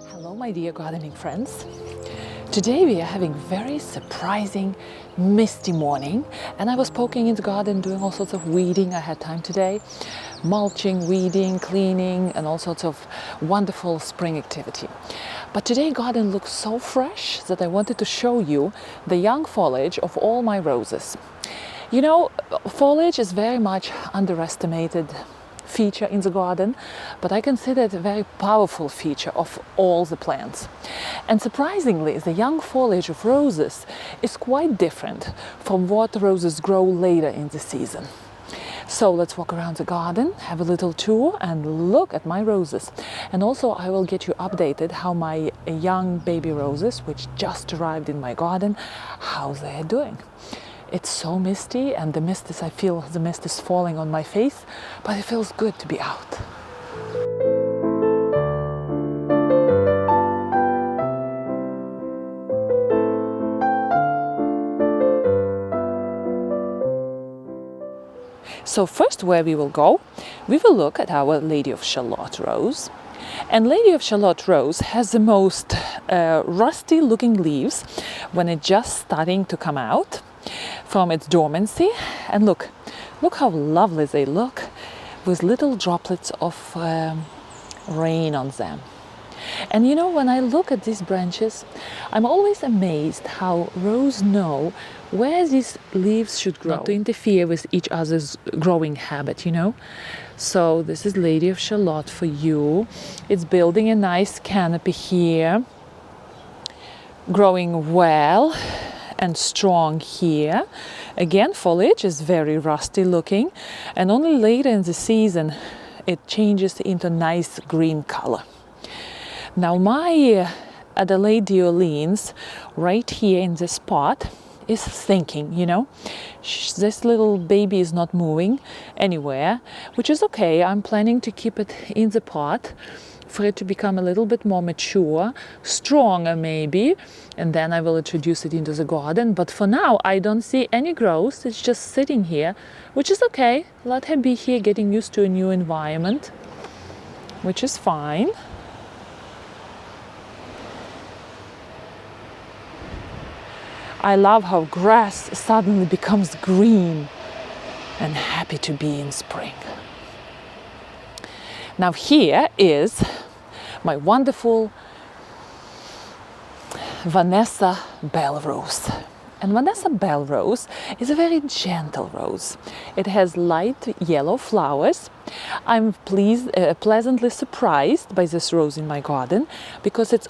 Hello, my dear gardening friends. Today we are having very surprising misty morning, and I was poking in the garden doing all sorts of weeding. I had time today, mulching, weeding, cleaning, and all sorts of wonderful spring activity. But today garden looks so fresh that I wanted to show you the young foliage of all my roses. You know, foliage is very much underestimated feature in the garden, but I consider it a very powerful feature of all the plants. And surprisingly, the young foliage of roses is quite different from what roses grow later in the season. So let's walk around the garden, have a little tour, and look at my roses. And also I will get you updated how my young baby roses, which just arrived in my garden, how they're doing. It's so misty, and I feel the mist is falling on my face, but it feels good to be out. So first, where we will go, we will look at our Lady of Shalott rose. And Lady of Shalott rose has the most rusty looking leaves when it's just starting to come out from its dormancy. And look how lovely they look with little droplets of rain on them. And you know, when I look at these branches, I'm always amazed how roses know where these leaves should grow, not to interfere with each other's growing habit, you know. So this is Lady of Shalott for you. It's building a nice canopy here, growing well and strong here. Again, foliage is very rusty looking, and only later in the season it changes into nice green color. Now my Adelaide Orleans right here in this spot is thinking, you know, this little baby is not moving anywhere, which is okay. I'm planning to keep it in the pot for it to become a little bit more mature, stronger maybe, and then I will introduce it into the garden. But for now, I don't see any growth. It's just sitting here, which is okay. Let her be here, getting used to a new environment, which is fine. I love how grass suddenly becomes green and happy to be in spring. Now here is my wonderful Vanessa bell rose. And Vanessa bell rose is a very gentle rose. It has light yellow flowers. I'm pleasantly surprised by this rose in my garden because it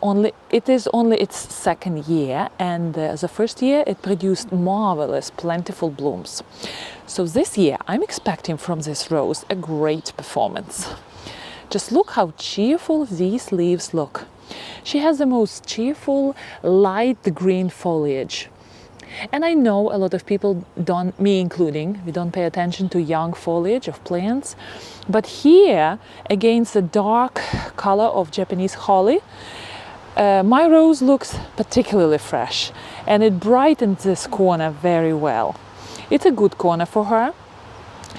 is only its second year, and the first year it produced marvelous, plentiful blooms. So this year I'm expecting from this rose a great performance. Just look how cheerful these leaves look. She has the most cheerful light green foliage. And I know a lot of people don't, me including, we don't pay attention to young foliage of plants. But here, against the dark color of Japanese holly, my rose looks particularly fresh, and it brightens this corner very well. It's a good corner for her.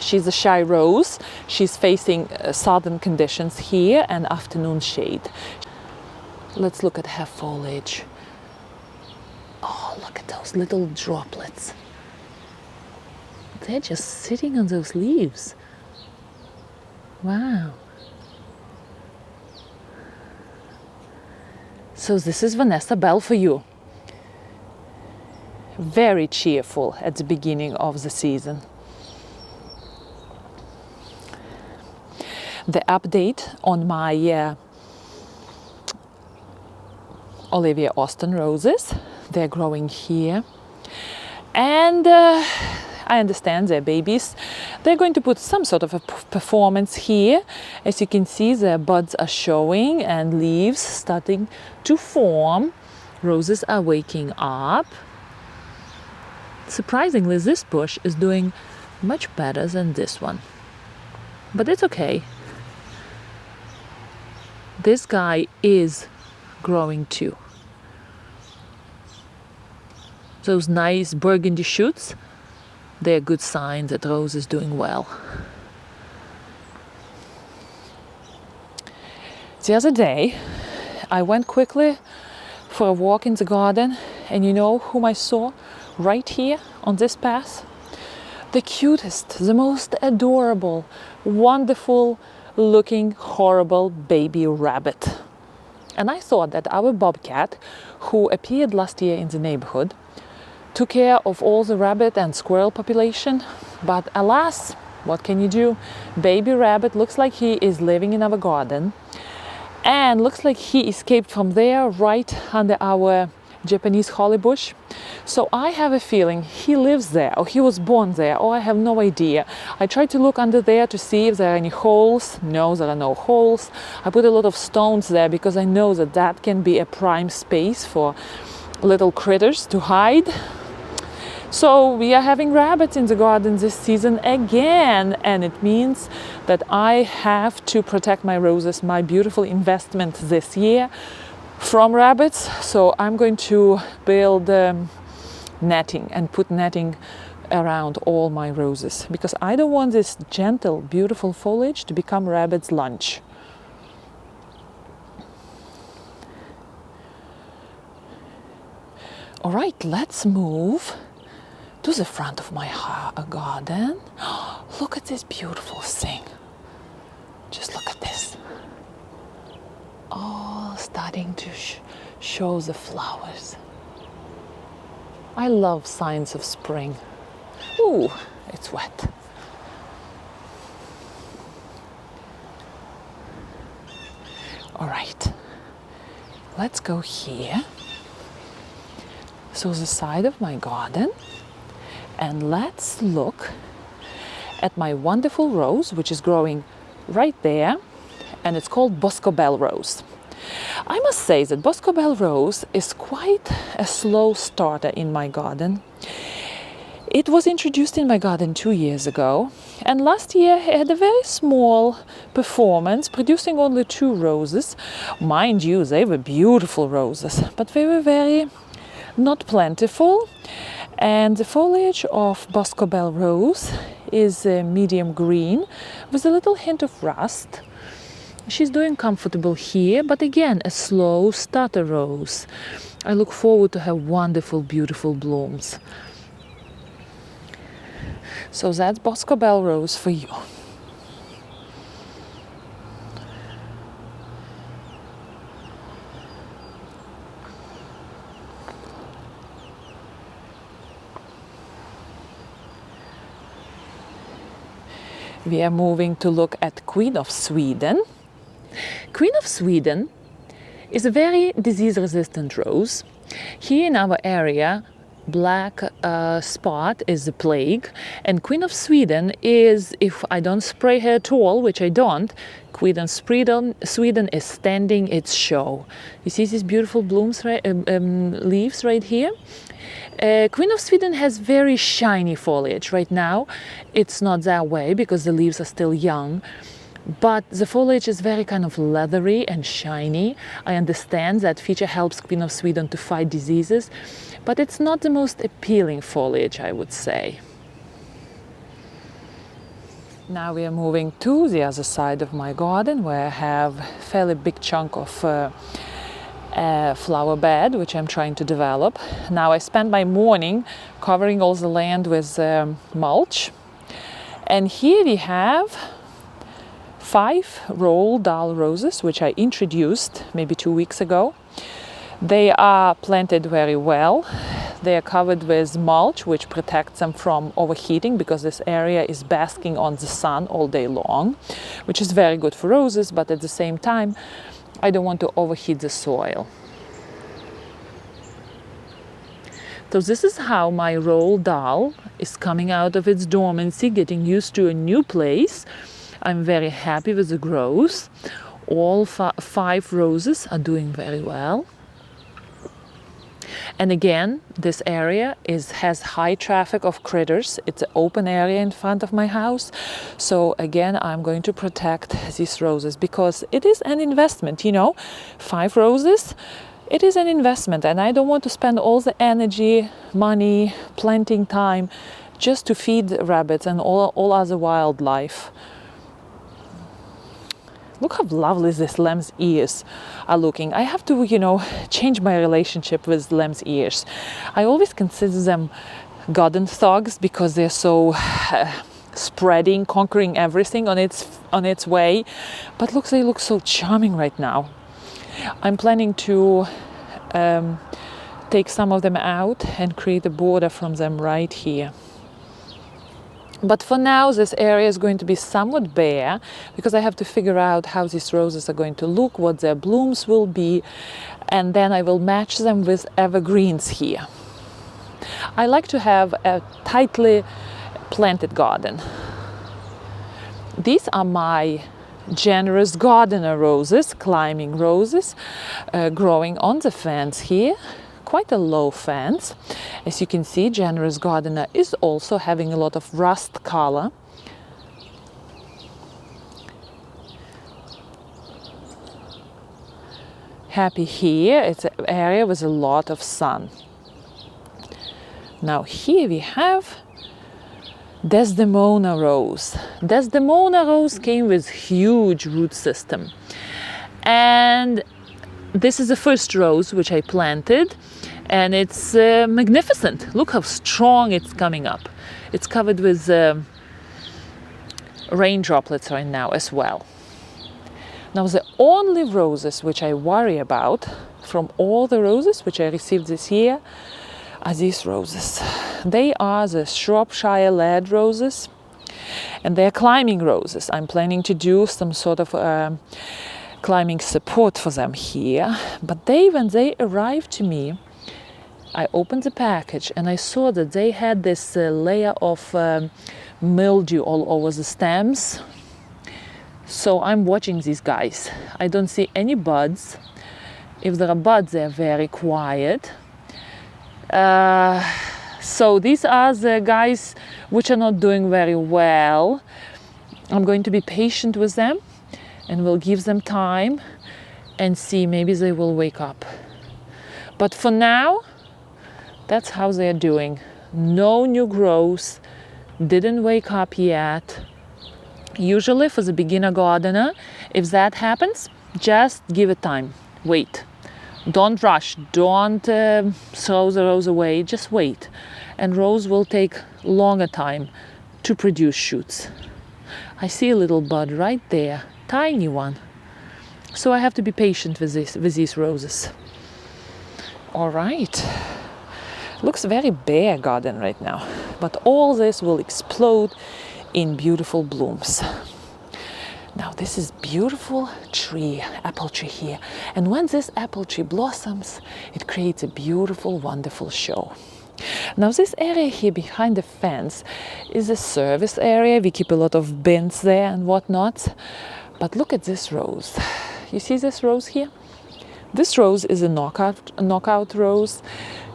She's a shy rose. She's facing southern conditions here and afternoon shade. Let's look at her foliage. Oh, look at those little droplets. They're just sitting on those leaves. Wow. So this is Vanessa bell for you. Very cheerful at the beginning of the season. The update on my Olivia Austin roses. They're growing here, and I understand they're babies. They're going to put some sort of a performance here. As you can see, their buds are showing and leaves starting to form. Roses are waking up. Surprisingly, this bush is doing much better than this one, but it's okay. This guy is growing too. those nice burgundy shoots, they're a good sign that rose is doing well. The other day, I went quickly for a walk in the garden, and you know whom I saw right here on this path? The cutest, the most adorable, wonderful looking, horrible baby rabbit. And I thought that our bobcat, who appeared last year in the neighborhood, took care of all the rabbit and squirrel population, but alas, what can you do? Baby rabbit looks like he is living in our garden, and looks like he escaped from there right under our Japanese holly bush. So I have a feeling he lives there, or he was born there, or I have no idea. I tried to look under there to see if there are any holes. No, there are no holes. I put a lot of stones there because I know that that can be a prime space for little critters to hide. So we are having rabbits in the garden this season again, and it means that I have to protect my roses, my beautiful investment this year, from rabbits. So I'm going to build netting and put netting around all my roses, because I don't want this gentle, beautiful foliage to become rabbits' lunch. All right, let's move to the front of my garden. Look at this beautiful thing. Just look at this. Oh, starting to show the flowers. I love signs of spring. Ooh, it's wet. All right, let's go here. So the side of my garden. And let's look at my wonderful rose, which is growing right there, and it's called Boscobel rose. I must say that Boscobel rose is quite a slow starter in my garden. It was introduced in my garden 2 years ago, and last year it had a very small performance, producing only 2 roses. Mind you, they were beautiful roses, but they were very not plentiful. And the foliage of Boscobel rose is medium green with a little hint of rust. She's doing comfortable here, but again, a slow starter rose. I look forward to her wonderful, beautiful blooms. So that's Boscobel rose for you. We are moving to look at Queen of Sweden. Queen of Sweden is a very disease-resistant rose. Here in our area, black spot is the plague, and Queen of Sweden is, if I don't spray her at all, which I don't, Queen of Sweden is standing its show. You see these beautiful blooms, leaves right here? Queen of Sweden has very shiny foliage. Right now it's not that way because the leaves are still young, but the foliage is very kind of leathery and shiny. I understand that feature helps Queen of Sweden to fight diseases, but it's not the most appealing foliage, I would say. Now we are moving to the other side of my garden, where I have a fairly big chunk of flower bed, which I'm trying to develop. Now I spend my morning covering all the land with mulch, and here we have 5 roll doll roses, which I introduced maybe 2 weeks ago. They are planted very well. They are covered with mulch, which protects them from overheating, because this area is basking on the sun all day long, which is very good for roses, but at the same time I don't want to overheat the soil. So this is how my roll doll is coming out of its dormancy, getting used to a new place. I'm very happy with the growth. All 5 roses are doing very well. And again, this area has high traffic of critters. It's an open area in front of my house. So again, I'm going to protect these roses because it is an investment, you know. 5 roses it is an investment, and I don't want to spend all the energy, money, planting time just to feed rabbits and all other wildlife. Look how lovely these lamb's ears are looking. I have to, change my relationship with lamb's ears. I always consider them garden thugs because they're so spreading, conquering everything on its way. But look, they look so charming right now. I'm planning to take some of them out and create a border from them right here. But for now, this area is going to be somewhat bare because I have to figure out how these roses are going to look, what their blooms will be, and then I will match them with evergreens here. I like to have a tightly planted garden. These are my generous gardener roses, climbing roses, growing on the fence here. Quite a low fence. As you can see, generous gardener is also having a lot of rust color. Happy here, it's an area with a lot of sun. Now here we have Desdemona rose. Desdemona rose came with huge root system. And this is the first rose which I planted. And it's magnificent. Look how strong it's coming up. It's covered with rain droplets right now as well. Now the only roses which I worry about from all the roses which I received this year are these roses. They are the Shropshire Lad roses, and they're climbing roses. I'm planning to do some sort of climbing support for them here. But when they arrived to me, I opened the package and I saw that they had this layer of mildew all over the stems. So I'm watching these guys. I don't see any buds. If there are buds, they're very quiet. So these are the guys which are not doing very well. I'm going to be patient with them and will give them time and see, maybe they will wake up. But for now, that's how they are doing. No new growth, didn't wake up yet. Usually for the beginner gardener, if that happens, just give it time, wait. Don't rush, don't throw the rose away, just wait. And rose will take longer time to produce shoots. I see a little bud right there, tiny one. So I have to be patient with these roses. All right. Looks very bare garden right now, but all this will explode in beautiful blooms. Now this is beautiful tree, apple tree here, and when this apple tree blossoms, it creates a beautiful, wonderful show. Now this area here behind the fence is a service area. We keep a lot of bins there and whatnot. But look at this rose. You see this rose here? This rose is a knockout rose.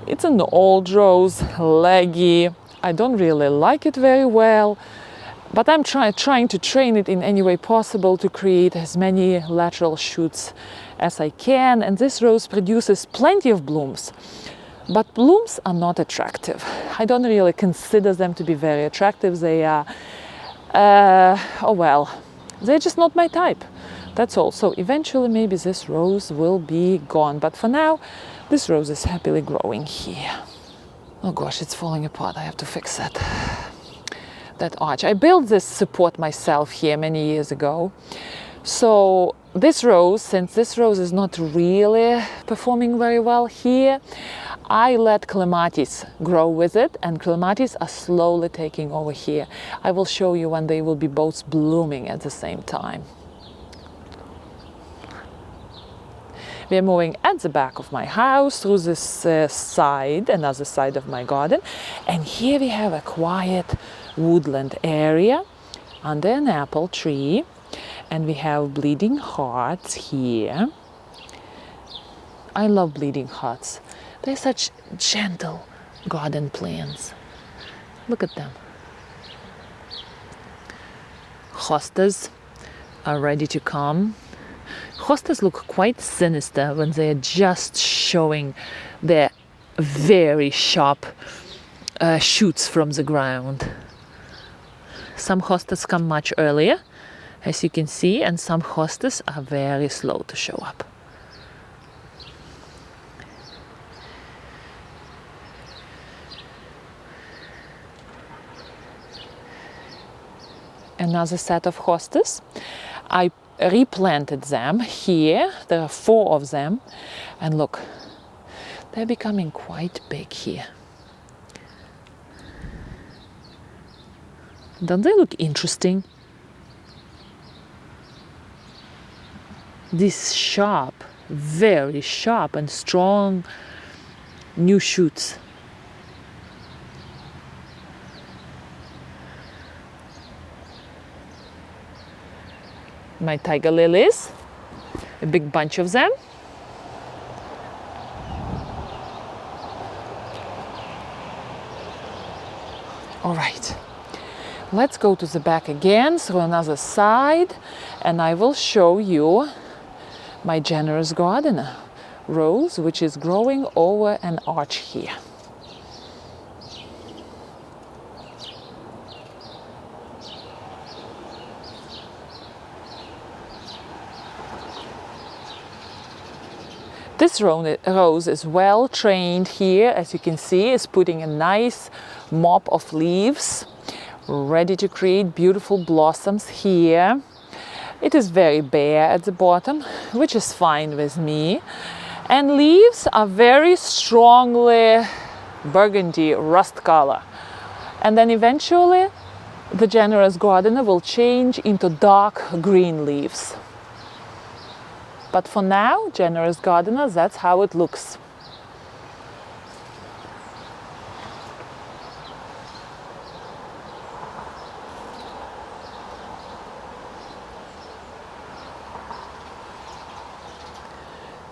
It's an old rose, leggy. I don't really like it very well, but I'm trying to train it in any way possible to create as many lateral shoots as I can. And this rose produces plenty of blooms, but blooms are not attractive. I don't really consider them to be very attractive. They are, they're just not my type. That's all. So eventually maybe this rose will be gone, but for now, this rose is happily growing here. Oh gosh, it's falling apart. I have to fix that arch. I built this support myself here many years ago. So this rose, since this rose is not really performing very well here, I let clematis grow with it, and clematis are slowly taking over here. I will show you when they will be both blooming at the same time. We are moving at the back of my house through this another side of my garden. And here we have a quiet woodland area under an apple tree. And we have bleeding hearts here. I love bleeding hearts. They're such gentle garden plants. Look at them. Hostas are ready to come Hostas look quite sinister when they are just showing their very sharp shoots from the ground. Some hostas come much earlier, as you can see, and some hostas are very slow to show up. Another set of hostas. I replanted them here. There are 4 of them, and look, they're becoming quite big here. Don't they look interesting? These sharp, very sharp and strong new shoots. My tiger lilies, a big bunch of them. All right, let's go to the back again through another side, and I will show you my generous gardener rose, which is growing over an arch here. This rose is well trained here, as you can see, is putting a nice mop of leaves, ready to create beautiful blossoms here. It is very bare at the bottom, which is fine with me. And leaves are very strongly burgundy rust color. And then eventually the generous gardener will change into dark green leaves. But for now, generous gardener, that's how it looks.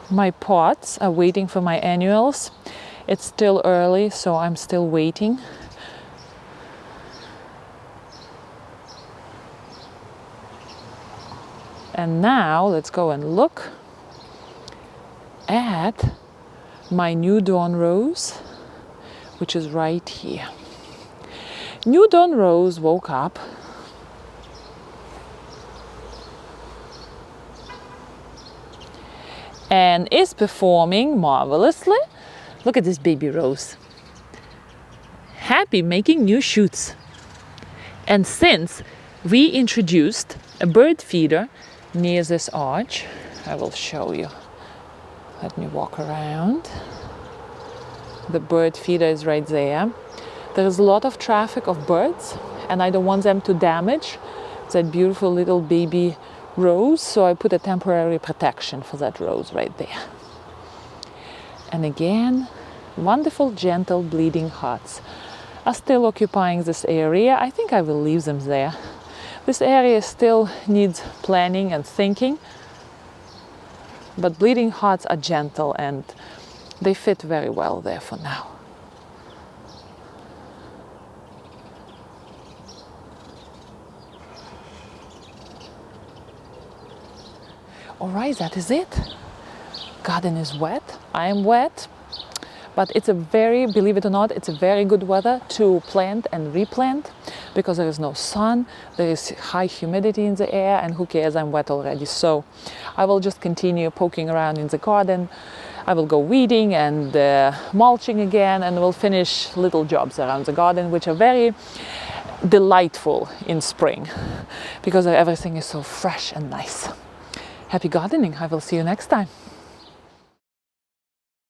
My pots are waiting for my annuals. It's still early, so I'm still waiting. And now let's go and look at my New Dawn rose, which is right here. New Dawn rose woke up and is performing marvelously. Look at this baby rose. Happy making new shoots. And since we introduced a bird feeder near this arch, I will show you. Let me walk around. The bird feeder is right there. There is a lot of traffic of birds, and I don't want them to damage that beautiful little baby rose, so I put a temporary protection for that rose right there. And again, wonderful gentle bleeding hearts are still occupying this area. I think I will leave them there. This area still needs planning and thinking, but bleeding hearts are gentle and they fit very well there for now. All right, that is it. Garden is wet. I am wet. But it's a very, believe it or not, it's a very good weather to plant and replant because there is no sun, there is high humidity in the air, and who cares, I'm wet already. So I will just continue poking around in the garden. I will go weeding and mulching again, and we'll finish little jobs around the garden, which are very delightful in spring because everything is so fresh and nice. Happy gardening. I will see you next time.